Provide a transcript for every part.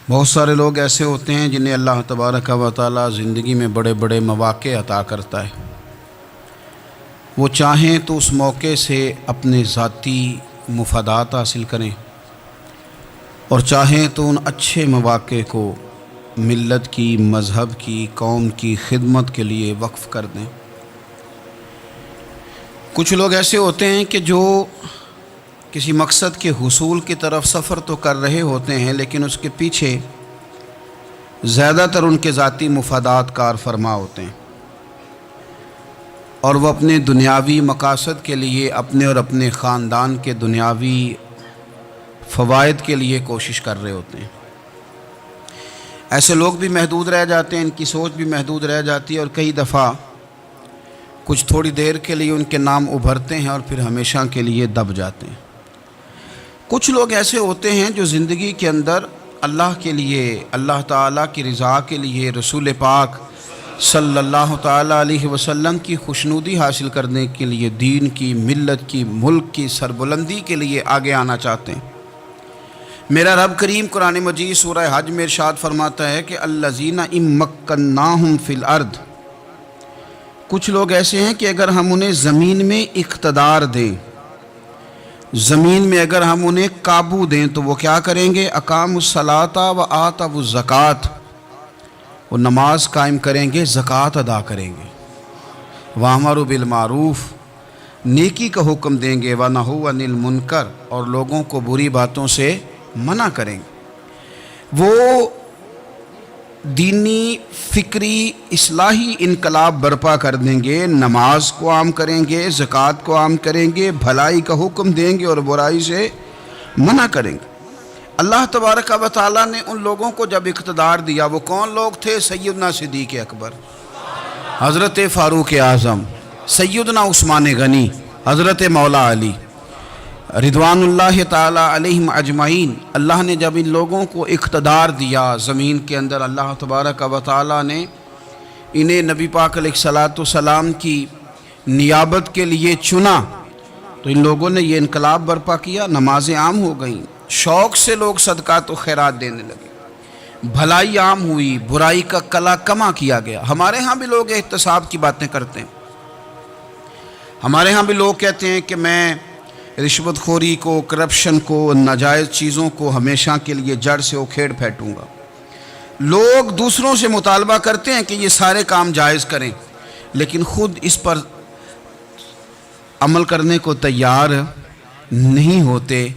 بہت سارے لوگ ایسے ہوتے ہیں جنہیں اللہ تبارک و تعالی زندگی میں بڑے بڑے مواقع عطا کرتا ہے۔ وہ چاہیں تو اس موقع سے اپنے ذاتی مفادات حاصل کریں اور چاہیں تو ان اچھے مواقع کو ملت کی، مذہب کی، قوم کی خدمت کے لیے وقف کر دیں۔ کچھ لوگ ایسے ہوتے ہیں کہ جو کسی مقصد کے حصول کی طرف سفر تو کر رہے ہوتے ہیں، لیکن اس کے پیچھے زیادہ تر ان کے ذاتی مفادات کار فرما ہوتے ہیں، اور وہ اپنے دنیاوی مقاصد کے لیے، اپنے اور اپنے خاندان کے دنیاوی فوائد کے لیے کوشش کر رہے ہوتے ہیں۔ ایسے لوگ بھی محدود رہ جاتے ہیں، ان کی سوچ بھی محدود رہ جاتی ہے، اور کئی دفعہ کچھ تھوڑی دیر کے لیے ان کے نام ابھرتے ہیں اور پھر ہمیشہ کے لیے دب جاتے ہیں۔ کچھ لوگ ایسے ہوتے ہیں جو زندگی کے اندر اللہ کے لیے، اللہ تعالیٰ کی رضا کے لیے، رسول پاک صلی اللہ تعالیٰ علیہ وسلم کی خوشنودی حاصل کرنے کے لیے، دین کی، ملت کی، ملک کی سربلندی کے لیے آگے آنا چاہتے ہیں۔ میرا رب کریم قرآن مجید سورہ حج میں ارشاد فرماتا ہے کہ الذین ان مکناہم فی الارض، کچھ لوگ ایسے ہیں کہ اگر ہم انہیں زمین میں اقتدار دیں، زمین میں اگر ہم انہیں قابو دیں تو وہ کیا کریں گے؟ اقاموا الصلاۃ و آتوا الزکوٰۃ، وہ نماز قائم کریں گے، زکوٰۃ ادا کریں گے، وامروا بالمعروف، نیکی کا حکم دیں گے، ونہوا عن المنکر، اور لوگوں کو بری باتوں سے منع کریں گے۔ وہ دینی، فکری، اصلاحی انقلاب برپا کر دیں گے، نماز کو عام کریں گے، زکوٰۃ کو عام کریں گے، بھلائی کا حکم دیں گے اور برائی سے منع کریں گے۔ اللہ تبارک و تعالیٰ نے ان لوگوں کو جب اقتدار دیا، وہ کون لوگ تھے؟ سیدنا صدیق اکبر، حضرت فاروق اعظم، سیدنا عثمان غنی، حضرت مولا علی رضوان اللہ تعالیٰ علیہم اجمعین۔ اللہ نے جب ان لوگوں کو اقتدار دیا زمین کے اندر، اللہ تبارک و تعالیٰ نے انہیں نبی پاک علیہ الصلاۃ والسلام کی نیابت کے لیے چنا، تو ان لوگوں نے یہ انقلاب برپا کیا، نمازیں عام ہو گئیں، شوق سے لوگ صدقات و خیرات دینے لگے، بھلائی عام ہوئی، برائی کا کلا کما کیا گیا۔ ہمارے ہاں بھی لوگ احتساب کی باتیں کرتے ہیں، ہمارے ہاں بھی لوگ کہتے ہیں کہ میں رشوت خوری کو، کرپشن کو، ناجائز چیزوں کو ہمیشہ کے لیے جڑ سے اکھیڑ پھینٹوں گا۔ لوگ دوسروں سے مطالبہ کرتے ہیں کہ یہ سارے کام جائز کریں، لیکن خود اس پر عمل کرنے کو تیار نہیں ہوتے۔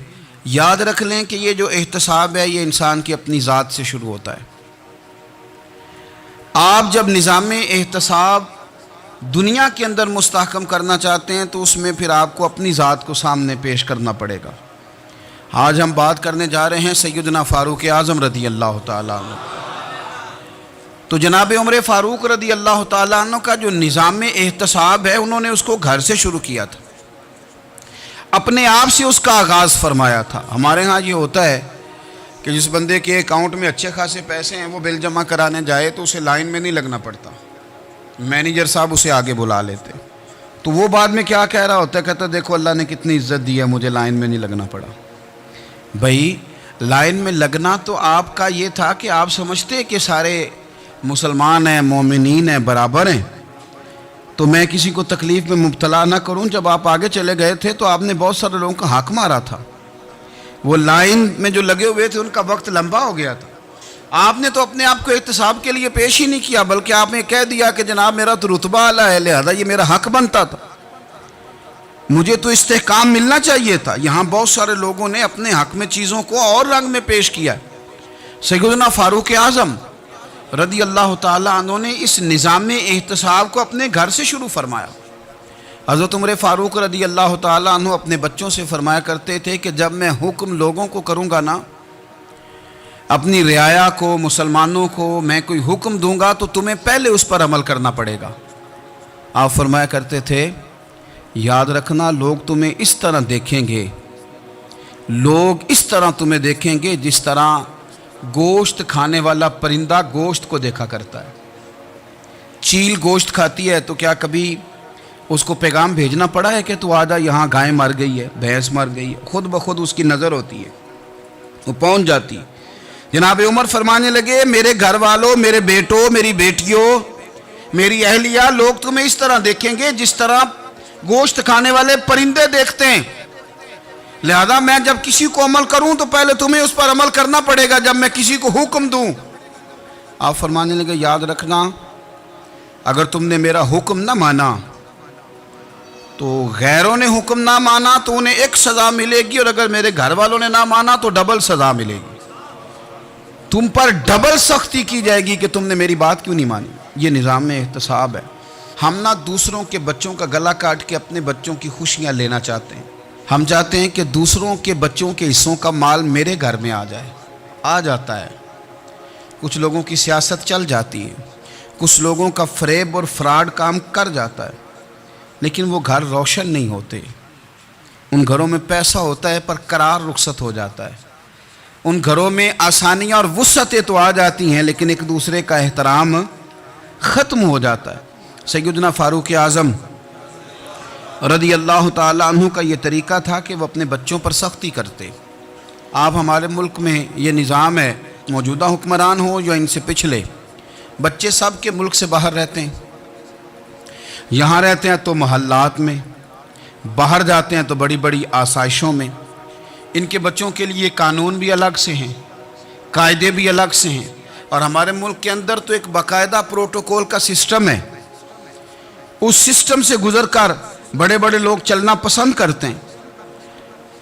یاد رکھ لیں کہ یہ جو احتساب ہے، یہ انسان کی اپنی ذات سے شروع ہوتا ہے۔ آپ جب نظام احتساب دنیا کے اندر مستحکم کرنا چاہتے ہیں تو اس میں پھر آپ کو اپنی ذات کو سامنے پیش کرنا پڑے گا۔ آج ہم بات کرنے جا رہے ہیں سیدنا فاروق اعظم رضی اللہ تعالیٰ عنہ۔ تو جناب عمر فاروق رضی اللہ تعالیٰ عنہ کا جو نظام احتساب ہے، انہوں نے اس کو گھر سے شروع کیا تھا، اپنے آپ سے اس کا آغاز فرمایا تھا۔ ہمارے ہاں یہ ہوتا ہے کہ جس بندے کے اکاؤنٹ میں اچھے خاصے پیسے ہیں، وہ بل جمع کرانے جائے تو اسے لائن میں نہیں لگنا پڑتا، مینیجر صاحب اسے آگے بلا لیتے، تو وہ بعد میں کیا کہہ رہا ہوتا ہے؟ کہتا دیکھو اللہ نے کتنی عزت دی ہے، مجھے لائن میں نہیں لگنا پڑا۔ بھائی لائن میں لگنا تو آپ کا یہ تھا کہ آپ سمجھتے کہ سارے مسلمان ہیں، مومنین ہیں، برابر ہیں، تو میں کسی کو تکلیف میں مبتلا نہ کروں۔ جب آپ آگے چلے گئے تھے تو آپ نے بہت سارے لوگوں کا حق مارا تھا، وہ لائن میں جو لگے ہوئے تھے ان کا وقت لمبا ہو گیا تھا۔ آپ نے تو اپنے آپ کو احتساب کے لیے پیش ہی نہیں کیا، بلکہ آپ نے کہہ دیا کہ جناب میرا تو رتبہ اعلیٰ ہے، لہذا یہ میرا حق بنتا تھا، مجھے تو استحکام ملنا چاہیے تھا۔ یہاں بہت سارے لوگوں نے اپنے حق میں چیزوں کو اور رنگ میں پیش کیا ہے۔ سیدنا فاروق اعظم رضی اللہ تعالیٰ عنہ نے اس نظام احتساب کو اپنے گھر سے شروع فرمایا۔ حضرت عمر فاروق رضی اللہ تعالیٰ عنہ اپنے بچوں سے فرمایا کرتے تھے کہ جب میں حکم لوگوں کو کروں گا نا، اپنی رعایا کو، مسلمانوں کو میں کوئی حکم دوں گا تو تمہیں پہلے اس پر عمل کرنا پڑے گا۔ آپ فرمایا کرتے تھے یاد رکھنا، لوگ تمہیں اس طرح دیکھیں گے، لوگ اس طرح تمہیں دیکھیں گے جس طرح گوشت کھانے والا پرندہ گوشت کو دیکھا کرتا ہے۔ چیل گوشت کھاتی ہے تو کیا کبھی اس کو پیغام بھیجنا پڑا ہے کہ تو آجا یہاں گائے مر گئی ہے، بھینس مر گئی ہے؟ خود بخود اس کی نظر ہوتی ہے، وہ پہنچ جاتی ہے۔ جناب عمر فرمانے لگے میرے گھر والوں، میرے بیٹوں، میری بیٹیوں، میری اہلیہ، لوگ تمہیں اس طرح دیکھیں گے جس طرح گوشت کھانے والے پرندے دیکھتے ہیں، لہذا میں جب کسی کو عمل کروں تو پہلے تمہیں اس پر عمل کرنا پڑے گا جب میں کسی کو حکم دوں۔ آپ فرمانے لگے یاد رکھنا اگر تم نے میرا حکم نہ مانا تو غیروں نے حکم نہ مانا تو انہیں ایک سزا ملے گی، اور اگر میرے گھر والوں نے نہ مانا تو ڈبل سزا ملے گی، تم پر ڈبل سختی کی جائے گی کہ تم نے میری بات کیوں نہیں مانی۔ یہ نظام احتساب ہے۔ ہم نہ دوسروں کے بچوں کا گلا کاٹ کے اپنے بچوں کی خوشیاں لینا چاہتے ہیں، ہم چاہتے ہیں کہ دوسروں کے بچوں کے حصوں کا مال میرے گھر میں آ جائے، آ جاتا ہے۔ کچھ لوگوں کی سیاست چل جاتی ہے، کچھ لوگوں کا فریب اور فراڈ کام کر جاتا ہے، لیکن وہ گھر روشن نہیں ہوتے۔ ان گھروں میں پیسہ ہوتا ہے پر قرار رخصت ہو جاتا ہے، ان گھروں میں آسانیاں اور وسعتیں تو آ جاتی ہیں لیکن ایک دوسرے کا احترام ختم ہو جاتا ہے۔ سیدنا فاروق اعظم رضی اللہ تعالیٰ عنہ کا یہ طریقہ تھا کہ وہ اپنے بچوں پر سختی کرتے۔ آپ ہمارے ملک میں یہ نظام ہے، موجودہ حکمران ہو یا ان سے پچھلے، بچے سب کے ملک سے باہر رہتے ہیں، یہاں رہتے ہیں تو محلات میں، باہر جاتے ہیں تو بڑی بڑی آسائشوں میں۔ ان کے بچوں کے لیے قانون بھی الگ سے ہیں، قاعدے بھی الگ سے ہیں، اور ہمارے ملک کے اندر تو ایک باقاعدہ پروٹوکول کا سسٹم ہے، اس سسٹم سے گزر کر بڑے بڑے لوگ چلنا پسند کرتے ہیں۔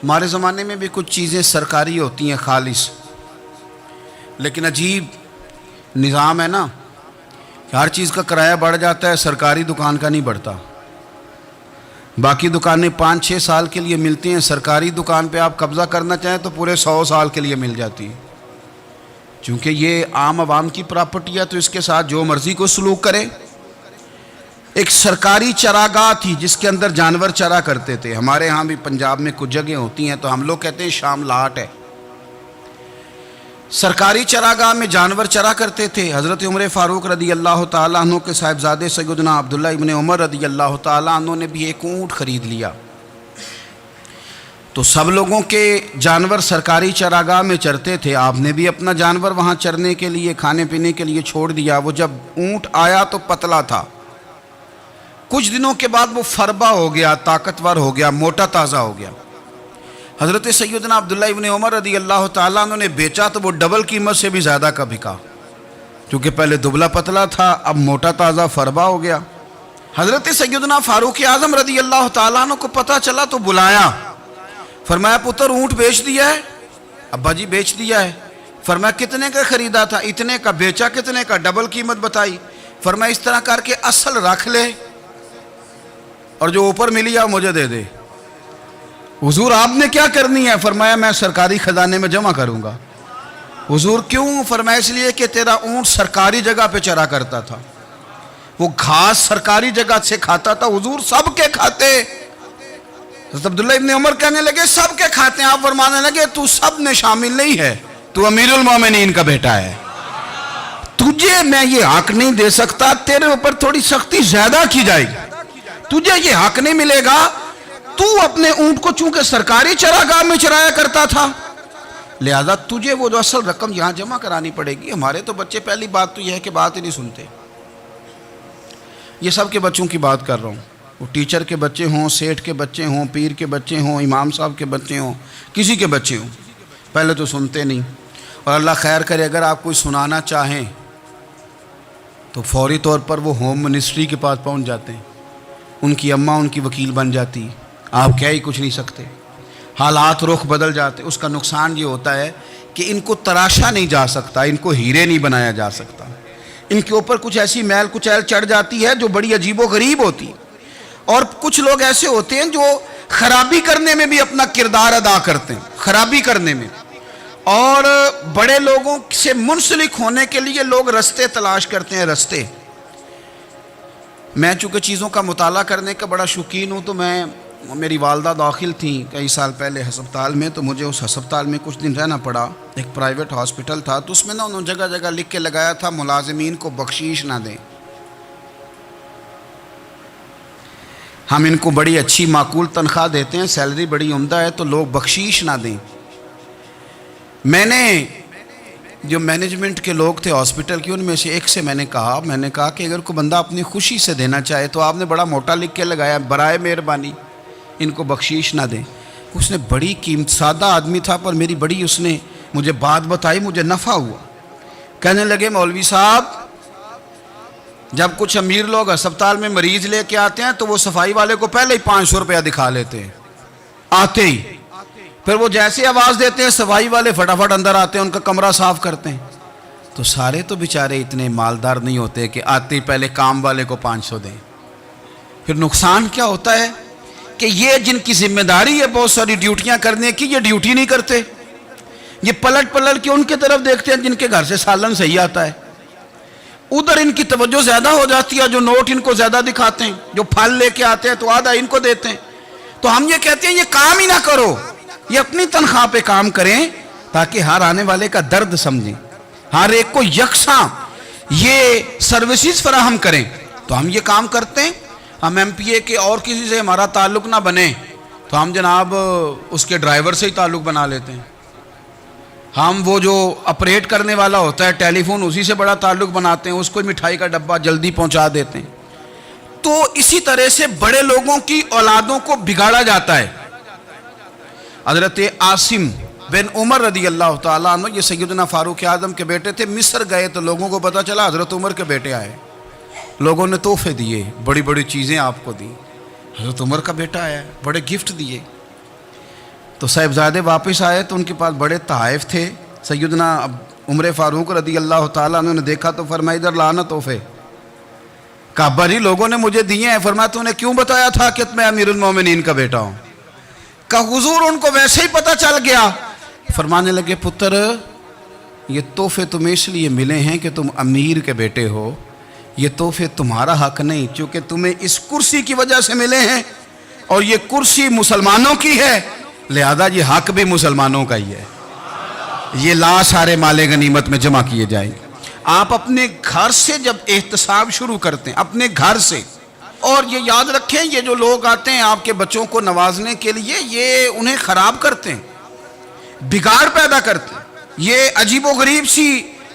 ہمارے زمانے میں بھی کچھ چیزیں سرکاری ہوتی ہیں خالص، لیکن عجیب نظام ہے نا، ہر چیز کا کرایہ بڑھ جاتا ہے، سرکاری دکان کا نہیں بڑھتا۔ باقی دکانیں 5-6 سال کے لیے ملتی ہیں، سرکاری دکان پہ آپ قبضہ کرنا چاہیں تو پورے 100 سال کے لیے مل جاتی ہے، چونکہ یہ عام عوام کی پراپرٹی ہے تو اس کے ساتھ جو مرضی کو سلوک کرے۔ ایک سرکاری چراگاہ تھی جس کے اندر جانور چرا کرتے تھے، ہمارے ہاں بھی پنجاب میں کچھ جگہ ہوتی ہیں تو ہم لوگ کہتے ہیں شام لاٹ ہے۔ سرکاری چراگاہ میں جانور چرا کرتے تھے۔ حضرت عمر فاروق رضی اللہ تعالیٰ عنہ کے صاحبزادے سیدنا عبداللہ ابن عمر رضی اللہ تعالیٰ عنہ نے بھی ایک اونٹ خرید لیا، تو سب لوگوں کے جانور سرکاری چراگاہ میں چرتے تھے، آپ نے بھی اپنا جانور وہاں چرنے کے لیے، کھانے پینے کے لیے چھوڑ دیا۔ وہ جب اونٹ آیا تو پتلا تھا، کچھ دنوں کے بعد وہ فربا ہو گیا، طاقتور ہو گیا، موٹا تازہ ہو گیا۔ حضرت سیدنا عبداللہ ابن عمر رضی اللہ تعالیٰ عنہ نے بیچا تو وہ ڈبل قیمت سے بھی زیادہ کا بکا، کیونکہ پہلے دبلا پتلا تھا، اب موٹا تازہ فربا ہو گیا۔ حضرت سیدنا فاروق اعظم رضی اللہ تعالیٰ عنہ کو پتہ چلا تو بلایا، فرمایا پتر اونٹ بیچ دیا ہے؟ ابا جی بیچ دیا ہے۔ فرمایا کتنے کا خریدا تھا؟ اتنے کا۔ بیچا کتنے کا؟ ڈبل قیمت بتائی۔ فرمایا اس طرح کر کے اصل رکھ لے اور جو اوپر ملی ہے مجھے دے دے۔ حضور آپ نے کیا کرنی ہے؟ فرمایا میں سرکاری خزانے میں جمع کروں گا۔ حضور کیوں؟ فرمایا اس لیے کہ تیرا اونٹ سرکاری جگہ پہ چرا کرتا تھا، وہ گھاس سرکاری جگہ سے کھاتا تھا۔ حضور سب کے کھاتے۔ حضرت عبداللہ ابن عمر کہنے لگے سب کے کھاتے ہیں۔ آپ فرمانے لگے تو سب میں شامل نہیں ہے، تو امیر المومنین کا بیٹا ہے، تجھے میں یہ حق نہیں دے سکتا، تیرے اوپر تھوڑی سختی زیادہ کی جائے گی، تجھے یہ حق نہیں ملے گا۔ تو اپنے اونٹ کو چونکہ سرکاری چراگاہ میں چرایا کرتا تھا، لہذا تجھے وہ جو اصل رقم یہاں جمع کرانی پڑے گی۔ ہمارے تو بچے پہلی بات تو یہ ہے کہ بات ہی نہیں سنتے۔ یہ سب کے بچوں کی بات کر رہا ہوں، وہ ٹیچر کے بچے ہوں، سیٹھ کے بچے ہوں، پیر کے بچے ہوں، امام صاحب کے بچے ہوں، کسی کے بچے ہوں، پہلے تو سنتے نہیں۔ اور اللہ خیر کرے اگر آپ کوئی سنانا چاہیں تو فوری طور پر وہ ہوم منسٹری کے پاس پہنچ جاتے ہیں، ان کی اماں ان کی وکیل بن جاتی، آپ کہہ ہی کچھ نہیں سکتے، حالات رخ بدل جاتے۔ اس کا نقصان یہ ہوتا ہے کہ ان کو تراشا نہیں جا سکتا، ان کو ہیرے نہیں بنایا جا سکتا، ان کے اوپر کچھ ایسی میل کچیل چڑھ جاتی ہے جو بڑی عجیب و غریب ہوتی ہے۔ اور کچھ لوگ ایسے ہوتے ہیں جو خرابی کرنے میں بھی اپنا کردار ادا کرتے ہیں، خرابی کرنے میں، اور بڑے لوگوں سے منسلک ہونے کے لیے لوگ رستے تلاش کرتے ہیں، رستے۔ میں چونکہ چیزوں کا مطالعہ کرنے کا بڑا شوقین ہوں، تو میری والدہ داخل تھیں کئی سال پہلے ہسپتال میں، تو مجھے اس ہسپتال میں کچھ دن رہنا پڑا۔ ایک پرائیویٹ ہاسپٹل تھا، تو اس میں انہوں نے جگہ جگہ لکھ کے لگایا تھا ملازمین کو بخشیش نہ دیں، ہم ان کو بڑی اچھی معقول تنخواہ دیتے ہیں، سیلری بڑی عمدہ ہے، تو لوگ بخشیش نہ دیں۔ میں نے جو مینجمنٹ کے لوگ تھے ہاسپٹل کے، ان میں سے ایک سے میں نے کہا کہ اگر کوئی بندہ اپنی خوشی سے دینا چاہے تو آپ نے بڑا موٹا لکھ کے لگایا برائے مہربانی ان کو بخشیش نہ دیں۔ اس نے بڑی قیمت، سادہ آدمی تھا پر میری بڑی اس نے مجھے بات بتائی، مجھے نفع ہوا۔ کہنے لگے مولوی صاحب، جب کچھ امیر لوگ ہسپتال میں مریض لے کے آتے ہیں تو وہ صفائی والے کو پہلے ہی 500 روپیہ دکھا لیتے ہیں آتے ہی، پھر وہ جیسے آواز دیتے ہیں صفائی والے فٹافٹ اندر آتے ہیں، ان کا کمرہ صاف کرتے ہیں۔ تو سارے تو بیچارے اتنے مالدار نہیں ہوتے کہ آتے ہی پہلے کام والے کو 500 دیں۔ پھر نقصان کیا ہوتا ہے کہ یہ جن کی ذمہ داری ہے بہت ساری ڈیوٹیاں کرنے کی، یہ ڈیوٹی نہیں کرتے، یہ پلٹ کے ان کے طرف دیکھتے ہیں جن کے گھر سے سالن صحیح آتا ہے، ادھر ان کی توجہ زیادہ ہو جاتی ہے، جو نوٹ ان کو زیادہ دکھاتے ہیں، جو پھل لے کے آتے ہیں تو آدھا ان کو دیتے ہیں۔ تو ہم یہ کہتے ہیں یہ کام ہی نہ کرو، یہ اپنی تنخواہ پہ کام کریں تاکہ ہر آنے والے کا درد سمجھیں، ہر ایک کو یکساں یہ سروسز فراہم کریں۔ تو ہم یہ کام کرتے ہیں۔ ہم ایم پی اے کے اور کسی سے ہمارا تعلق نہ بنے تو ہم جناب اس کے ڈرائیور سے ہی تعلق بنا لیتے ہیں، ہم وہ جو آپریٹ کرنے والا ہوتا ہے ٹیلی فون اسی سے بڑا تعلق بناتے ہیں، اس کو مٹھائی کا ڈبہ جلدی پہنچا دیتے ہیں۔ تو اسی طرح سے بڑے لوگوں کی اولادوں کو بگاڑا جاتا ہے۔ حضرت عاصم بن عمر رضی اللہ تعالیٰ عنہ، یہ سیدنا فاروق اعظم کے بیٹے تھے، مصر گئے تو لوگوں کو پتہ چلا حضرت عمر کے بیٹے آئے، لوگوں نے تحفے دیے، بڑی بڑی چیزیں آپ کو دی، حضرت عمر کا بیٹا آیا، بڑے گفٹ دیے۔ تو صاحبزادے واپس آئے تو ان کے پاس بڑے تحائف تھے۔ سیدنا عمر فاروق رضی اللہ تعالیٰ عنہ نے دیکھا تو فرمایا ادھر لانا تحفے۔ کہا بھری لوگوں نے مجھے دیے ہیں۔ فرمایا تو نے کیوں بتایا تھا کہ میں امیر المومنین کا بیٹا ہوں؟ کہا حضور ان کو ویسے ہی پتہ چل گیا۔ فرمانے لگے پتر یہ تحفے تمہیں اس لیے ملے ہیں کہ تم امیر کے بیٹے ہو، یہ تحفے تمہارا حق نہیں، چونکہ تمہیں اس کرسی کی وجہ سے ملے ہیں اور یہ کرسی مسلمانوں کی ہے، لہذا یہ حق بھی مسلمانوں کا ہی ہے، یہ لا سارے مال غنیمت میں جمع کیے جائیں گے۔ آپ اپنے گھر سے جب احتساب شروع کرتے ہیں، اپنے گھر سے، اور یہ یاد رکھیں یہ جو لوگ آتے ہیں آپ کے بچوں کو نوازنے کے لیے، یہ انہیں خراب کرتے ہیں، بگاڑ پیدا کرتے ہیں، یہ عجیب و غریب سی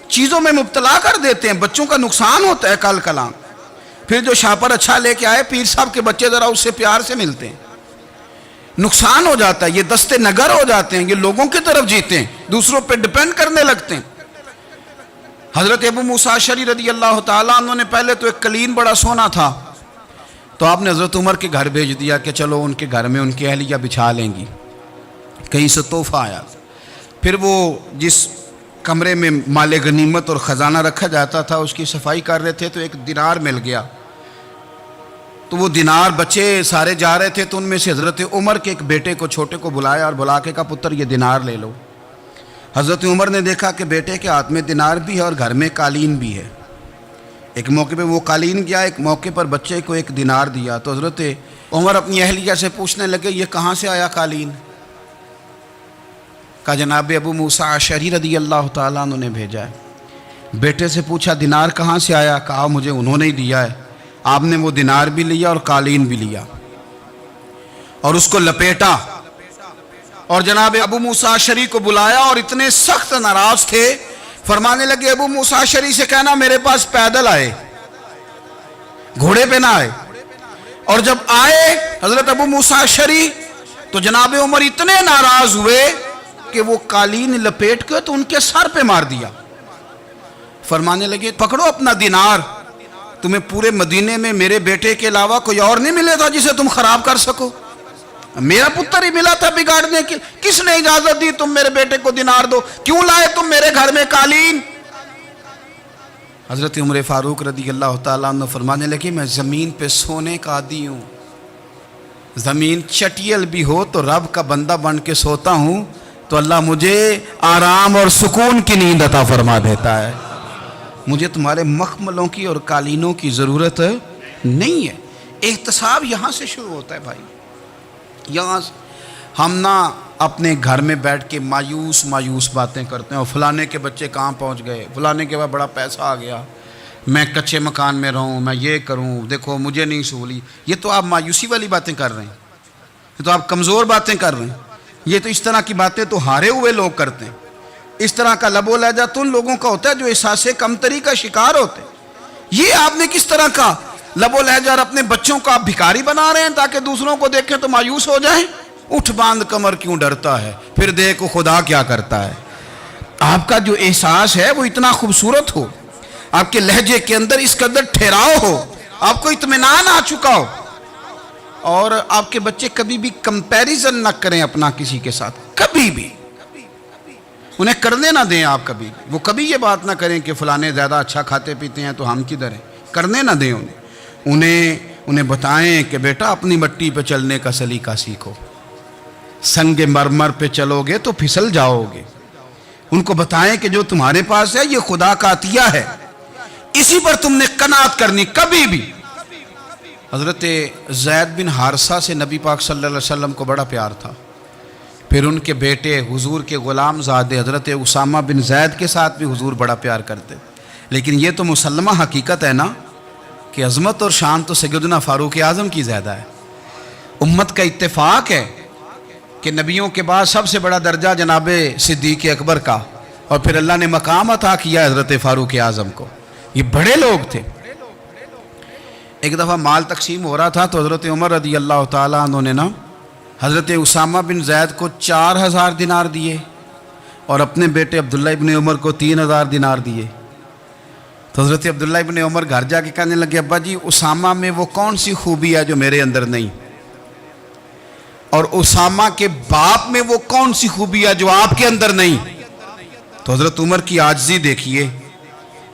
چیزوں میں مبتلا کر دیتے ہیں، بچوں کا نقصان ہوتا ہے کل کلام۔ پھر جو شاپر اچھا لے کے آئے پیر صاحب کے بچے ذرا اس سے پیار سے ملتے ہیں، نقصان ہو جاتا ہے، یہ دستے نگر ہو جاتے ہیں، یہ لوگوں کی طرف جیتے ہیں، دوسروں پہ ڈیپینڈ کرنے لگتے ہیں۔ حضرت ابو موسیٰ اشعری رضی اللہ تعالیٰ عنہ نے پہلے تو ایک قلین بڑا سونا تھا تو آپ نے حضرت عمر کے گھر بھیج دیا کہ چلو ان کے گھر میں ان کی اہلیہ بچھا لیں گی، کہیں سے تحفہ آیا۔ پھر وہ جس کمرے میں مال غنیمت اور خزانہ رکھا جاتا تھا اس کی صفائی کر رہے تھے تو ایک دینار مل گیا، تو وہ دینار بچے سارے جا رہے تھے تو ان میں سے حضرت عمر کے ایک بیٹے کو چھوٹے کو بلایا اور بلا کے کہا پتر یہ دینار لے لو۔ حضرت عمر نے دیکھا کہ بیٹے کے ہاتھ میں دینار بھی ہے اور گھر میں قالین بھی ہے، ایک موقع پہ وہ قالین گیا، ایک موقع پر بچے کو ایک دینار دیا۔ تو حضرت عمر اپنی اہلیہ سے پوچھنے لگے یہ کہاں سے آیا قالین؟ کہا جناب ابو موسیٰ اشعری رضی اللہ تعالیٰ عنہ نے بھیجا ہے۔ بیٹے سے پوچھا دینار کہاں سے آیا؟ کہا مجھے انہوں نے ہی دیا ہے۔ آپ نے وہ دینار بھی لیا اور قالین بھی لیا اور اس کو لپیٹا اور جناب ابو موسیٰ اشعری کو بلایا اور اتنے سخت ناراض تھے، فرمانے لگے ابو موسیٰ اشعری سے کہنا میرے پاس پیدل آئے، گھوڑے پہ نہ آئے۔ اور جب آئے حضرت ابو موسیٰ اشعری تو جناب عمر اتنے ناراض ہوئے کہ وہ قالین لپیٹ کے تو ان کے سر پہ مار دیا۔ فرمانے لگے پکڑو اپنا دینار، تمہیں پورے مدینے میں میرے بیٹے کے علاوہ کوئی اور نہیں ملے تھا جسے تم خراب کر سکو، میرا پتر ہی ملا تھا بگاڑنے کی، کس نے اجازت دی تم میرے بیٹے کو دینار دو؟ کیوں لائے تم میرے گھر میں قالین؟ حضرت عمر فاروق رضی اللہ تعالیٰ عنہ فرمانے لگے میں زمین پہ سونے کا عادی ہوں، زمین چٹیل بھی ہو تو رب کا بندہ بن کے سوتا ہوں تو اللہ مجھے آرام اور سکون کی نیند عطا فرما دیتا ہے، مجھے تمہارے مخملوں کی اور قالینوں کی ضرورت نہیں ہے۔ احتساب یہاں سے شروع ہوتا ہے بھائی، یہاں ہم نہ اپنے گھر میں بیٹھ کے مایوس باتیں کرتے ہیں، اور فلانے کے بچے کہاں پہنچ گئے، فلانے کے بعد بڑا پیسہ آ گیا، میں کچے مکان میں رہوں، میں یہ کروں، دیکھو مجھے نہیں سہولی۔ یہ تو آپ مایوسی والی باتیں کر رہے ہیں، یہ تو آپ کمزور باتیں کر رہے ہیں، یہ تو اس طرح کی باتیں تو ہارے ہوئے لوگ کرتے ہیں۔ اس طرح کا لب و لہجہ تو ان لوگوں کا ہوتا ہے جو احساس کمتری کا شکار ہوتے ہیں۔ یہ آپ نے کس طرح کا لب و لہجہ، اور اپنے بچوں کو آپ بھکاری بنا رہے ہیں تاکہ دوسروں کو دیکھیں تو مایوس ہو جائیں۔ اٹھ باندھ کمر کیوں ڈرتا ہے، پھر دیکھو خدا کیا کرتا ہے۔ آپ کا جو احساس ہے وہ اتنا خوبصورت ہو، آپ کے لہجے کے اندر اس قدر ٹھہراؤ ہو، آپ کو اطمینان آ چکا ہو، اور آپ کے بچے کبھی بھی کمپیریزن نہ کریں اپنا کسی کے ساتھ، کبھی بھی انہیں کرنے نہ دیں آپ کبھی۔ وہ کبھی یہ بات نہ کریں کہ فلانے زیادہ اچھا کھاتے پیتے ہیں تو ہم کدھر ہیں، کرنے نہ دیں انہیں بتائیں کہ بیٹا اپنی مٹی پہ چلنے کا سلیقہ سیکھو، سنگ مرمر پہ چلو گے تو پھسل جاؤ گے۔ ان کو بتائیں کہ جو تمہارے پاس ہے یہ خدا کا عطیہ ہے، اسی پر تم نے قناعت کرنی کبھی بھی۔ حضرت زید بن حارثہ سے نبی پاک صلی اللہ علیہ وسلم کو بڑا پیار تھا، پھر ان کے بیٹے حضور کے غلام زادے حضرت اسامہ بن زید کے ساتھ بھی حضور بڑا پیار کرتے، لیکن یہ تو مسلمہ حقیقت ہے نا کہ عظمت اور شان تو سیدنا فاروق اعظم کی زیادہ ہے۔ امت کا اتفاق ہے کہ نبیوں کے بعد سب سے بڑا درجہ جناب صدیق اکبر کا، اور پھر اللہ نے مقام عطا کیا حضرت فاروق اعظم کو، یہ بڑے لوگ تھے۔ ایک دفعہ مال تقسیم ہو رہا تھا تو حضرت عمر رضی اللہ تعالیٰ عنہ نے نا حضرت اسامہ بن زید کو 4000 دینار دیے اور اپنے بیٹے عبداللہ ابن عمر کو 3000 دینار دیے۔ تو حضرت عبداللہ ابن عمر گھر جا کے کہنے لگے ابا جی اسامہ میں وہ کون سی خوبی ہے جو میرے اندر نہیں، اور اسامہ کے باپ میں وہ کون سی خوبی ہے جو آپ کے اندر نہیں۔ تو حضرت عمر کی عاجزی دیکھیے،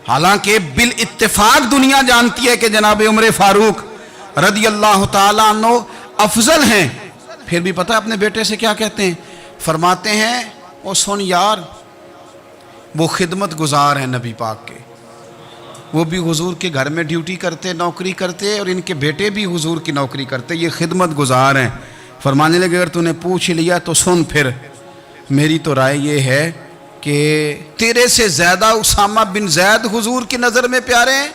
حالانکہ بالاتفاق دنیا جانتی ہے کہ جناب عمر فاروق رضی اللہ تعالیٰ عنہ افضل ہیں، پھر بھی پتہ اپنے بیٹے سے کیا کہتے ہیں، فرماتے ہیں وہ سن یار وہ خدمت گزار ہیں نبی پاک کے، وہ بھی حضور کے گھر میں ڈیوٹی کرتے، نوکری کرتے، اور ان کے بیٹے بھی حضور کی نوکری کرتے، یہ خدمت گزار ہیں۔ فرمانے لگے اگر تو نے پوچھ لیا تو سن، پھر میری تو رائے یہ ہے کہ تیرے سے زیادہ اسامہ بن زید حضور کی نظر میں پیارے ہیں،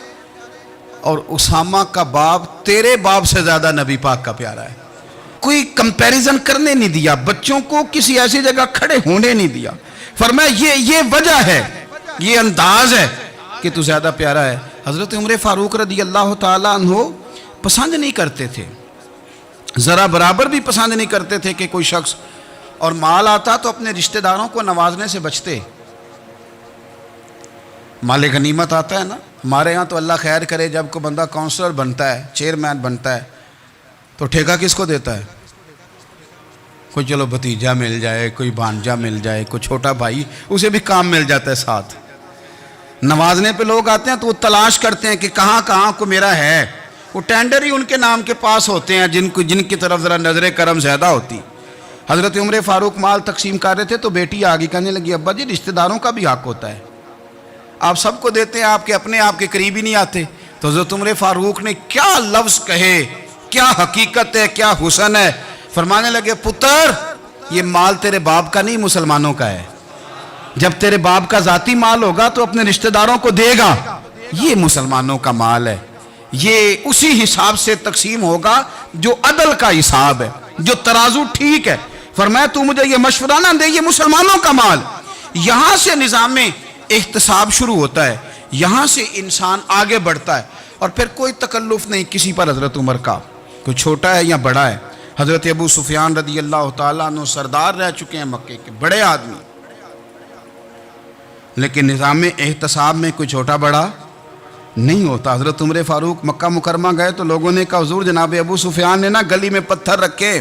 اور اسامہ کا باپ تیرے باپ سے زیادہ نبی پاک کا پیارا ہے۔ کوئی کمپیریزن کرنے نہیں دیا، بچوں کو کسی ایسی جگہ کھڑے ہونے نہیں دیا، فرمایا یہ وجہ ہے، یہ انداز ہے کہ تو زیادہ پیارا ہے۔ حضرت عمر فاروق رضی اللہ تعالیٰ عنہ پسند نہیں کرتے تھے، ذرا برابر بھی پسند نہیں کرتے تھے کہ کوئی شخص اور مال آتا تو اپنے رشتہ داروں کو نوازنے سے بچتے۔ مال غنیمت آتا ہے نا، ہمارے ہاں تو اللہ خیر کرے جب کوئی بندہ کونسلر بنتا ہے، چیئرمین بنتا ہے، تو ٹھیکہ کس کو دیتا ہے؟ کوئی چلو بھتیجا مل جائے، کوئی بھانجا مل جائے، کوئی چھوٹا بھائی، اسے بھی کام مل جاتا ہے ساتھ۔ نوازنے پہ لوگ آتے ہیں تو وہ تلاش کرتے ہیں کہ کہاں کہاں کو میرا ہے، وہ ٹینڈر ہی ان کے نام کے پاس ہوتے ہیں جن کی طرف ذرا نظر کرم زیادہ ہوتی۔ حضرت عمر فاروق مال تقسیم کر رہے تھے تو بیٹی آگے کہنے لگی ابا جی رشتہ داروں کا بھی حق ہوتا ہے، آپ سب کو دیتے ہیں، آپ کے قریب ہی نہیں آتے۔ تو حضرت عمر فاروق نے کیا لفظ کہے، کیا حقیقت ہے، کیا حسن ہے، فرمانے لگے پتر یہ مال تیرے باپ کا نہیں مسلمانوں کا ہے، جب تیرے باپ کا ذاتی مال ہوگا تو اپنے رشتہ داروں کو دے گا، یہ مسلمانوں کا مال ہے، یہ اسی حساب سے تقسیم ہوگا جو عدل کا حساب ہے، جو ترازو ٹھیک ہے۔ فرمایا تو مجھے یہ مشورہ نہ دے، یہ مسلمانوں کا مال۔ یہاں سے نظام احتساب شروع ہوتا ہے، یہاں سے انسان آگے بڑھتا ہے، اور پھر کوئی تکلف نہیں کسی پر حضرت عمر کا، کوئی چھوٹا ہے یا بڑا ہے۔ حضرت ابو سفیان رضی اللہ تعالیٰ عنہ سردار رہ چکے ہیں مکے کے، بڑے آدمی، لیکن نظام احتساب میں کوئی چھوٹا بڑا نہیں ہوتا۔ حضرت عمر فاروق مکہ مکرمہ گئے تو لوگوں نے کہا حضور جناب ابو سفیان نے نا گلی میں پتھر رکھے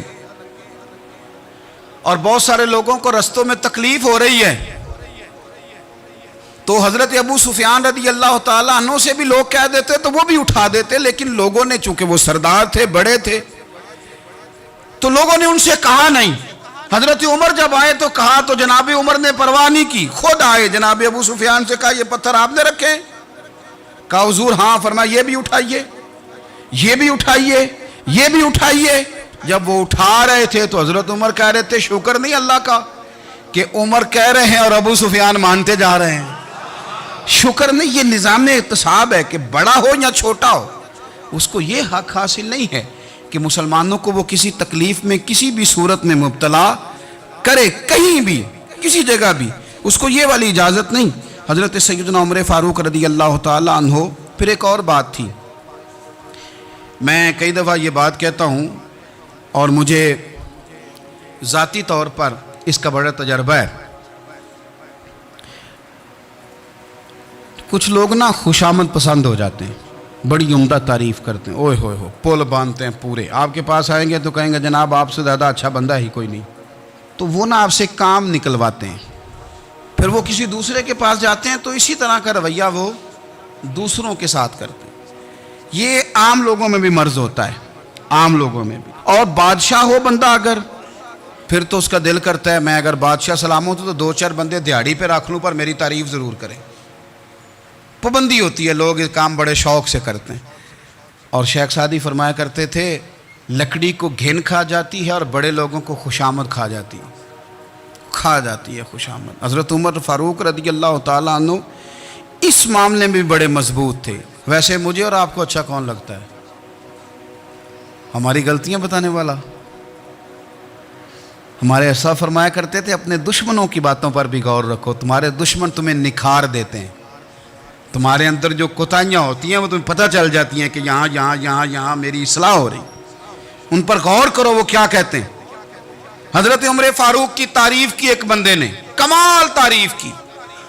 اور بہت سارے لوگوں کو رستوں میں تکلیف ہو رہی ہے، تو حضرت ابو سفیان رضی اللہ تعالیٰ عنہ سے بھی لوگ کہہ دیتے تو وہ بھی اٹھا دیتے، لیکن لوگوں نے چونکہ وہ سردار تھے، بڑے تھے، تو لوگوں نے ان سے کہا نہیں۔ حضرت عمر جب آئے تو کہا تو جناب عمر نے پرواہ نہیں کی، خود آئے جناب ابو سفیان سے کہا یہ پتھر آپ نے رکھے؟ کہا حضور ہاں۔ فرمایا یہ بھی اٹھائیے، یہ بھی اٹھائیے، یہ بھی اٹھائیے۔ جب وہ اٹھا رہے تھے تو حضرت عمر کہہ رہے تھے شکر نہیں اللہ کا کہ عمر کہہ رہے ہیں اور ابو سفیان مانتے جا رہے ہیں، شکر نہیں۔ یہ نظام احتساب ہے کہ بڑا ہو یا چھوٹا ہو، اس کو یہ حق حاصل نہیں ہے کہ مسلمانوں کو وہ کسی تکلیف میں کسی بھی صورت میں مبتلا کرے، کہیں بھی کسی جگہ بھی۔ اس کو یہ والی اجازت نہیں۔ حضرت سیدنا عمر فاروق رضی اللہ تعالی عنہ۔ پھر ایک اور بات تھی، میں کئی دفعہ یہ بات کہتا ہوں اور مجھے ذاتی طور پر اس کا بڑا تجربہ ہے۔ کچھ لوگ نا خوشامد پسند ہو جاتے ہیں، بڑی عمدہ تعریف کرتے ہیں، اوئے ہوئے ہو پول باندھتے ہیں پورے، آپ کے پاس آئیں گے تو کہیں گے جناب آپ سے زیادہ اچھا بندہ ہی کوئی نہیں، تو وہ نا آپ سے کام نکلواتے ہیں۔ پھر وہ کسی دوسرے کے پاس جاتے ہیں تو اسی طرح کا رویہ وہ دوسروں کے ساتھ کرتے ہیں۔ یہ عام لوگوں میں بھی مرض ہوتا ہے، عام لوگوں میں بھی۔ اور بادشاہ ہو بندہ اگر، پھر تو اس کا دل کرتا ہے میں اگر بادشاہ سلامت ہوں تو دو چار بندے دیہڑی پہ رکھ لوں پر میری تعریف ضرور کریں۔ پابندی ہوتی ہے، لوگ یہ کام بڑے شوق سے کرتے ہیں۔ اور شیخ سعدی فرمایا کرتے تھے لکڑی کو گھن کھا جاتی ہے اور بڑے لوگوں کو خوشامد کھا جاتی ہے خوشامد۔ حضرت عمر فاروق رضی اللہ تعالیٰ عنہ اس معاملے میں بھی بڑے مضبوط تھے۔ ویسے مجھے اور آپ کو اچھا کون لگتا ہے؟ ہماری غلطیاں بتانے والا؟ ہمارے ایسا فرمایا کرتے تھے اپنے دشمنوں کی باتوں پر بھی غور رکھو، تمہارے دشمن تمہیں نکھار دیتے ہیں، تمہارے اندر جو کوتاہیاں ہوتی ہیں وہ تمہیں پتہ چل جاتی ہیں کہ یہاں میری اصلاح ہو رہی، ان پر غور کرو وہ کیا کہتے ہیں۔ حضرت عمر فاروق کی تعریف کی ایک بندے نے، کمال تعریف کی،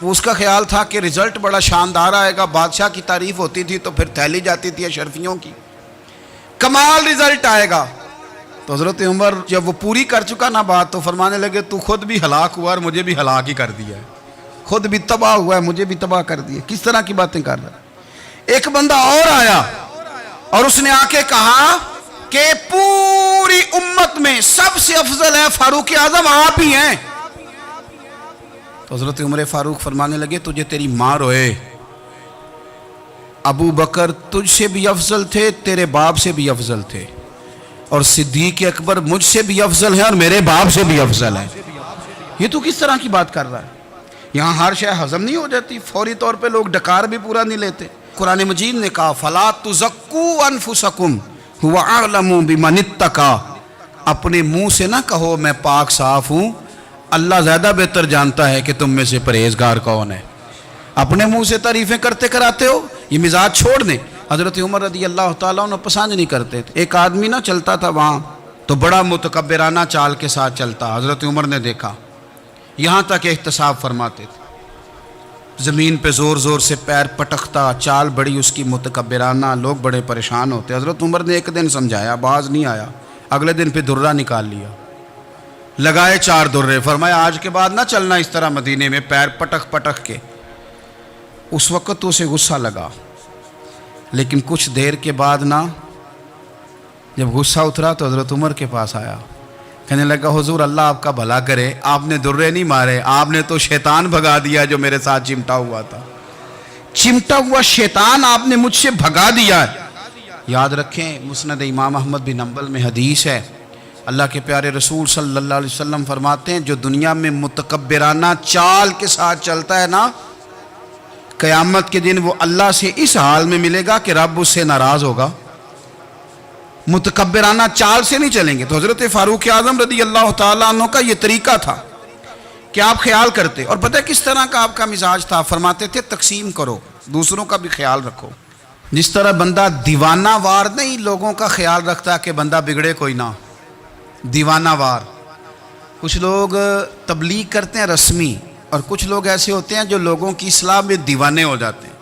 وہ اس کا خیال تھا کہ رزلٹ بڑا شاندار آئے گا، بادشاہ کی تعریف ہوتی تھی تو پھر تھیلی جاتی تھی اشرفیوں کی، کمال رزلٹ آئے گا۔ تو حضرت عمر جب وہ پوری کر چکا نا بات تو فرمانے لگے تو خود بھی ہلاک ہوا اور مجھے بھی ہلاک ہی کر دیا ہے، خود بھی تباہ ہوا ہے مجھے بھی تباہ کر دیا۔ کس طرح کی باتیں کر رہا ہے؟ ایک بندہ اور آیا اور اس نے آ کے کہا کہ پوری امت میں سب سے افضل ہے فاروق اعظم آپ ہی ہیں۔ تو حضرت عمر فاروق فرمانے لگے تجھے تیری ماں روئے، ابو بکر تجھ سے بھی افضل تھے، تیرے باپ سے بھی افضل تھے، اور صدیق اکبر مجھ سے بھی افضل ہے اور میرے باپ سے بھی افضل ہے۔ یہ تو کس طرح کی بات کر رہا ہے؟ یہاں ہر شے ہضم نہیں ہو جاتی، فوری طور پہ لوگ ڈکار بھی پورا نہیں لیتے۔ قرآن مجید نے کہا فَلَا تُزَكُّوا أَنفُسَكُمْ هُوَ أَعْلَمُ بِمَنِ اتَّقَىٰ، اپنے منہ سے نہ کہو میں پاک صاف ہوں، اللہ زیادہ بہتر جانتا ہے کہ تم میں سے پرہیزگار کون ہے۔ اپنے منہ سے تعریفیں کرتے کراتے ہو، یہ مزاج چھوڑ دیں۔ حضرت عمر رضی اللہ تعالیٰ عنہ پسند نہیں کرتے تھے۔ ایک آدمی نہ چلتا تھا وہاں تو بڑا متکبرانہ چال کے ساتھ چلتا، حضرت عمر نے دیکھا، یہاں تک احتساب فرماتے تھے، زمین پہ زور زور سے پیر پٹکتا، چال بڑی اس کی متکبرانہ، لوگ بڑے پریشان ہوتے۔ حضرت عمر نے ایک دن سمجھایا، باز نہیں آیا، اگلے دن پہ درہ نکال لیا، لگائے 4 درے، فرمایا آج کے بعد نہ چلنا اس طرح مدینے میں پیر پٹک پٹک کے۔ اس وقت تو اسے غصہ لگا، لیکن کچھ دیر کے بعد نا جب غصہ اترا تو حضرت عمر کے پاس آیا، کہنے لگا حضور اللہ آپ کا بھلا کرے، آپ نے درے نہیں مارے، آپ نے تو شیطان بھگا دیا جو میرے ساتھ چمٹا ہوا تھا، چمٹا ہوا شیطان آپ نے مجھ سے بھگا دیا ہے۔ یاد رکھیں مسند امام احمد بن حنبل میں حدیث ہے، اللہ کے پیارے رسول صلی اللہ علیہ وسلم فرماتے ہیں جو دنیا میں متکبرانہ چال کے ساتھ چلتا ہے نا، قیامت کے دن وہ اللہ سے اس حال میں ملے گا کہ رب اس سے ناراض ہوگا۔ متکبرانہ چال سے نہیں چلیں گے۔ تو حضرت فاروق اعظم رضی اللہ تعالیٰ عنہ کا یہ طریقہ تھا کہ آپ خیال کرتے، اور پتہ کس طرح کا آپ کا مزاج تھا؟ فرماتے تھے تقسیم کرو، دوسروں کا بھی خیال رکھو۔ جس طرح بندہ دیوانہ وار نہیں لوگوں کا خیال رکھتا کہ بندہ بگڑے کوئی نہ، دیوانہ وار۔ کچھ لوگ تبلیغ کرتے ہیں رسمی، اور کچھ لوگ ایسے ہوتے ہیں جو لوگوں کی اصلاح میں دیوانے ہو جاتے ہیں،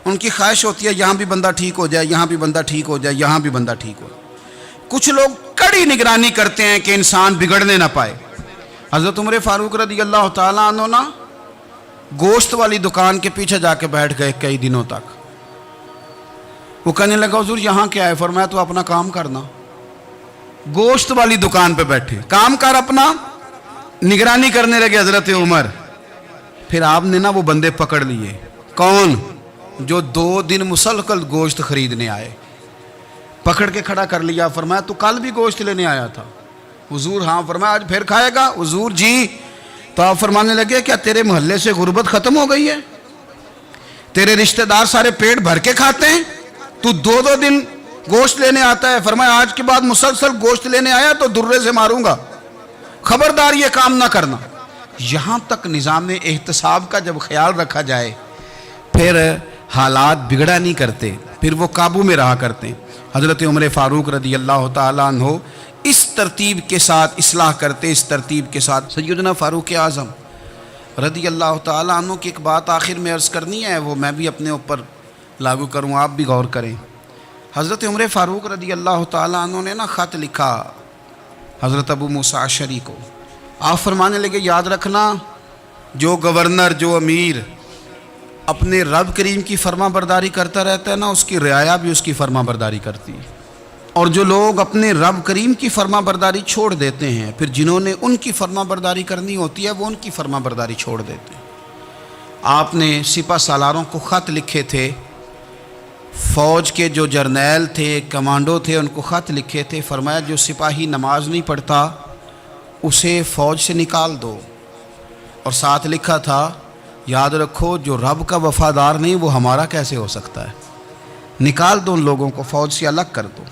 ان کی خواہش ہوتی ہے یہاں بھی بندہ ٹھیک ہو جائے، یہاں بھی بندہ ٹھیک ہو جائے، یہاں بھی بندہ ٹھیک ہو جائے۔ کچھ لوگ کڑی نگرانی کرتے ہیں کہ انسان بگڑنے نہ پائے۔ حضرت عمر فاروق رضی اللہ تعالیٰ عنہ نا گوشت والی دکان کے پیچھے جا کے بیٹھ گئے کئی دنوں تک۔ وہ کہنے لگا حضور یہاں کیا ہے؟ فرمایا تو اپنا کام کرنا۔ گوشت والی دکان پہ بیٹھے، کام کر اپنا، نگرانی کرنے لگے حضرت عمر۔ پھر آپ نے نا وہ بندے پکڑ لیے، کون؟ جو 2 دن مسلسل گوشت خریدنے آئے، پکڑ کے کھڑا کر لیا۔ فرمایا تو کل بھی گوشت لینے آیا تھا؟ حضور ہاں۔ فرمایا آج پھر کھائے گا؟ حضور جی۔ تو آپ فرمانے لگے کیا تیرے محلے سے غربت ختم ہو گئی ہے؟ تیرے رشتہ دار سارے پیٹ بھر کے کھاتے ہیں، تو 2 دن گوشت لینے آتا ہے؟ فرمایا آج کے بعد مسلسل گوشت لینے آیا تو درے سے ماروں گا، خبردار یہ کام نہ کرنا۔ یہاں تک نظام احتساب کا جب خیال رکھا جائے پھر حالات بگڑا نہیں کرتے، پھر وہ قابو میں رہا کرتے ہیں۔ حضرت عمر فاروق رضی اللہ تعالیٰ عنہ اس ترتیب کے ساتھ اصلاح کرتے، اس ترتیب کے ساتھ۔ سیدنا فاروق اعظم رضی اللہ تعالیٰ عنہ کی ایک بات آخر میں عرض کرنی ہے، وہ میں بھی اپنے اوپر لاگو کروں، آپ بھی غور کریں۔ حضرت عمر فاروق رضی اللہ تعالیٰ عنہ نے نا خط لکھا حضرت ابو موسیٰ اشعری کو۔ آپ فرمانے لگے یاد رکھنا، جو گورنر، جو امیر اپنے رب کریم کی فرما برداری کرتا رہتا ہے نا، اس کی رعایا بھی اس کی فرما برداری کرتی ہے، اور جو لوگ اپنے رب کریم کی فرما برداری چھوڑ دیتے ہیں، پھر جنہوں نے ان کی فرما برداری کرنی ہوتی ہے وہ ان کی فرما برداری چھوڑ دیتے ہیں۔ آپ نے سپہ سالاروں کو خط لکھے تھے، فوج کے جو جرنیل تھے، کمانڈو تھے، ان کو خط لکھے تھے، فرمایا جو سپاہی نماز نہیں پڑھتا اسے فوج سے نکال دو، اور ساتھ لکھا تھا یاد رکھو جو رب کا وفادار نہیں وہ ہمارا کیسے ہو سکتا ہے، نکال دو ان لوگوں کو، فوج سے الگ کر دو۔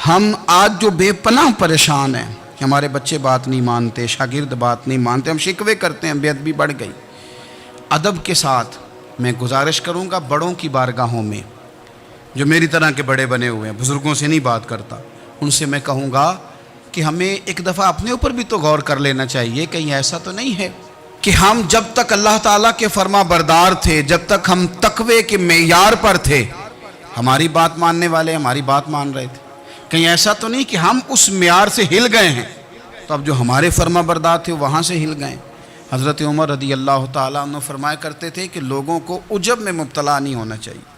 ہم آج جو بے پناہ پریشان ہیں کہ ہمارے بچے بات نہیں مانتے، شاگرد بات نہیں مانتے، ہم شکوے کرتے ہیں، بے ادبی بڑھ گئی۔ ادب کے ساتھ میں گزارش کروں گا بڑوں کی بارگاہوں میں، جو میری طرح کے بڑے بنے ہوئے ہیں، بزرگوں سے نہیں بات کرتا، ان سے میں کہوں گا کہ ہمیں ایک دفعہ اپنے اوپر بھی تو غور کر لینا چاہیے، کہیں ایسا تو نہیں ہے کہ ہم جب تک اللہ تعالیٰ کے فرما بردار تھے، جب تک ہم تقوی کے معیار پر تھے، ہماری بات ماننے والے ہماری بات مان رہے تھے، کہیں ایسا تو نہیں کہ ہم اس معیار سے ہل گئے ہیں تو اب جو ہمارے فرما بردار تھے وہاں سے ہل گئے۔ حضرت عمر رضی اللہ تعالیٰ عنہ فرمایا کرتے تھے کہ لوگوں کو عجب میں مبتلا نہیں ہونا چاہیے،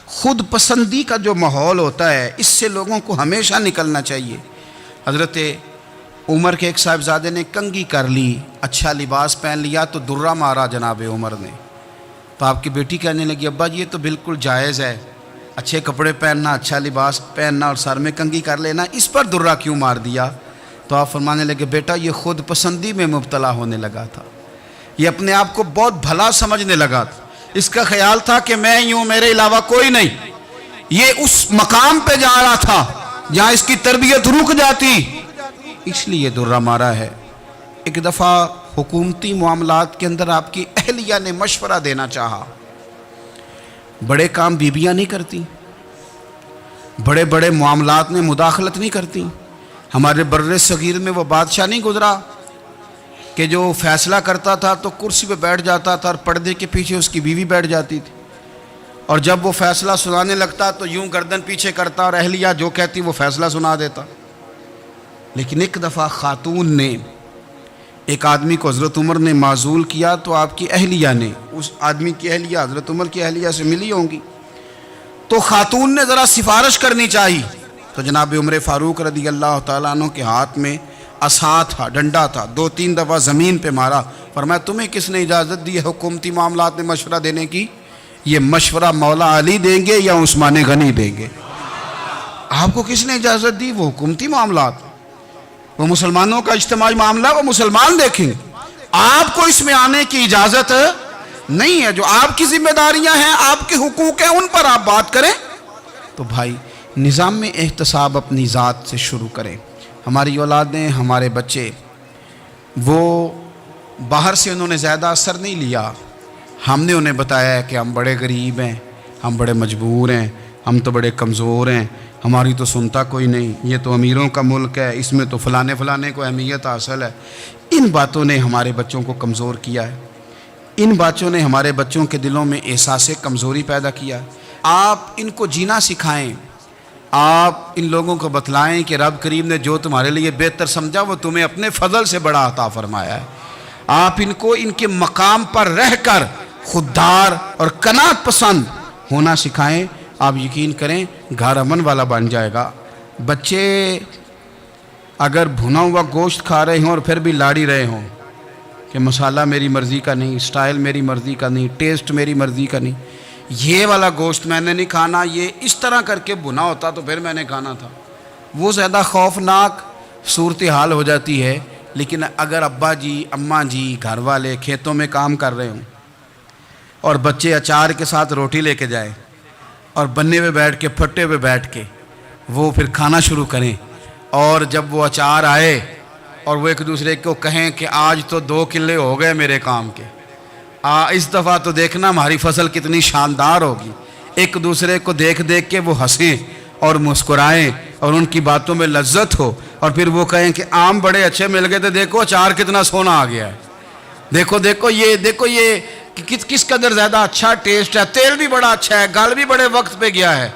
خود پسندی کا جو ماحول ہوتا ہے اس سے لوگوں کو ہمیشہ نکلنا چاہیے۔ حضرت عمر کے ایک صاحبزادے نے کنگھی کر لی، اچھا لباس پہن لیا تو درہ مارا جناب عمر نے، تو آپ کی بیٹی کہنے لگی ابا جی یہ تو بالکل جائز ہے، اچھے کپڑے پہننا، اچھا لباس پہننا اور سر میں کنگھی کر لینا، اس پر درہ کیوں مار دیا؟ تو آپ فرمانے لگے بیٹا یہ خود پسندی میں مبتلا ہونے لگا تھا، یہ اپنے آپ کو بہت بھلا سمجھنے لگا تھا، اس کا خیال تھا کہ میں یوں میرے علاوہ کوئی نہیں، یہ اس مقام پہ جا رہا تھا جہاں اس کی تربیت رک جاتی، اس لیے درہ مارا ہے۔ ایک دفعہ حکومتی معاملات کے اندر آپ کی اہلیہ نے مشورہ دینا چاہا، بڑے کام بیویاں نہیں کرتی، بڑے بڑے معاملات میں مداخلت نہیں کرتی۔ ہمارے بر صغیر میں وہ بادشاہ نہیں گزرا کہ جو فیصلہ کرتا تھا تو کرسی پہ بیٹھ جاتا تھا اور پردے کے پیچھے اس کی بیوی بیٹھ جاتی تھی، اور جب وہ فیصلہ سنانے لگتا تو یوں گردن پیچھے کرتا اور اہلیہ جو کہتی وہ فیصلہ سنا دیتا۔ لیکن ایک دفعہ خاتون نے ایک آدمی کو حضرت عمر نے معزول کیا تو آپ کی اہلیہ نے، اس آدمی کی اہلیہ حضرت عمر کی اہلیہ سے ملی ہوں گی، تو خاتون نے ذرا سفارش کرنی چاہی، تو جناب عمر فاروق رضی اللہ تعالیٰ عنہ کے ہاتھ میں عصا تھا، ڈنڈا تھا، 2-3 دفعہ زمین پہ مارا، فرمایا تمہیں کس نے اجازت دی ہے حکومتی معاملات میں مشورہ دینے کی؟ یہ مشورہ مولا علی دیں گے یا عثمان غنی دیں گے؟ آپ کو کس نے اجازت دی؟ وہ حکومتی معاملات، وہ مسلمانوں کا اجتماعی معاملہ، وہ مسلمان دیکھیں گے، آپ کو اس میں آنے کی اجازت نہیں ہے۔ جو آپ کی ذمہ داریاں ہیں، آپ کے حقوق ہیں، ان پر آپ بات کریں۔ تو بھائی نظام میں احتساب اپنی ذات سے شروع کریں۔ ہماری اولادیں، ہمارے بچے، وہ باہر سے انہوں نے زیادہ اثر نہیں لیا، ہم نے انہیں بتایا ہے کہ ہم بڑے غریب ہیں، ہم بڑے مجبور ہیں، ہم تو بڑے کمزور ہیں، ہماری تو سنتا کوئی نہیں، یہ تو امیروں کا ملک ہے، اس میں تو فلانے کو اہمیت حاصل ہے۔ ان باتوں نے ہمارے بچوں کو کمزور کیا ہے، ان باتوں نے ہمارے بچوں کے دلوں میں احساس کمزوری پیدا کیا ہے۔ آپ ان کو جینا سکھائیں، آپ ان لوگوں کو بتلائیں کہ رب کریم نے جو تمہارے لیے بہتر سمجھا وہ تمہیں اپنے فضل سے بڑا عطا فرمایا ہے۔ آپ ان کو ان کے مقام پر رہ کر خوددار اور قناعت پسند ہونا سکھائیں، آپ یقین کریں گھر امن والا بن جائے گا۔ بچے اگر بھنا ہوا گوشت کھا رہے ہوں اور پھر بھی لاڑی رہے ہوں کہ مسالہ میری مرضی کا نہیں، سٹائل میری مرضی کا نہیں، ٹیسٹ میری مرضی کا نہیں، یہ والا گوشت میں نے نہیں کھانا، یہ اس طرح کر کے بھنا ہوتا تو پھر میں نے کھانا تھا، وہ زیادہ خوفناک صورتحال ہو جاتی ہے۔ لیکن اگر ابا جی، اماں جی، گھر والے کھیتوں میں کام کر رہے ہوں اور بچے اچار کے ساتھ روٹی لے کے جائیں اور بننے پہ بیٹھ کے، پھٹے پہ بیٹھ کے وہ پھر کھانا شروع کریں، اور جب وہ اچار آئے اور وہ ایک دوسرے کو کہیں کہ آج تو 2 کلے ہو گئے میرے کام کے، اس دفعہ تو دیکھنا ہماری فصل کتنی شاندار ہوگی، ایک دوسرے کو دیکھ دیکھ کے وہ ہنسیں اور مسکرائیں اور ان کی باتوں میں لذت ہو، اور پھر وہ کہیں کہ آم بڑے اچھے مل گئے تھے، دیکھو اچار کتنا سونا آ گیا ہے، دیکھو یہ کس قدر زیادہ اچھا ٹیسٹ ہے، تیل بھی بڑا اچھا ہے، گل بھی بڑے وقت پہ گیا ہے۔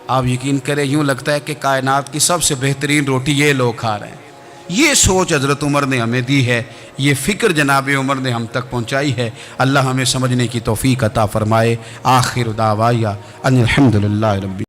آپ یقین کریں یوں لگتا ہے کہ کائنات کی سب سے بہترین روٹی یہ لوگ کھا رہے ہیں۔ یہ سوچ حضرت عمر نے ہمیں دی ہے، یہ فکر جناب عمر نے ہم تک پہنچائی ہے۔ اللہ ہمیں سمجھنے کی توفیق عطا فرمائے۔ آخر دعوایا ان الحمدللہ رب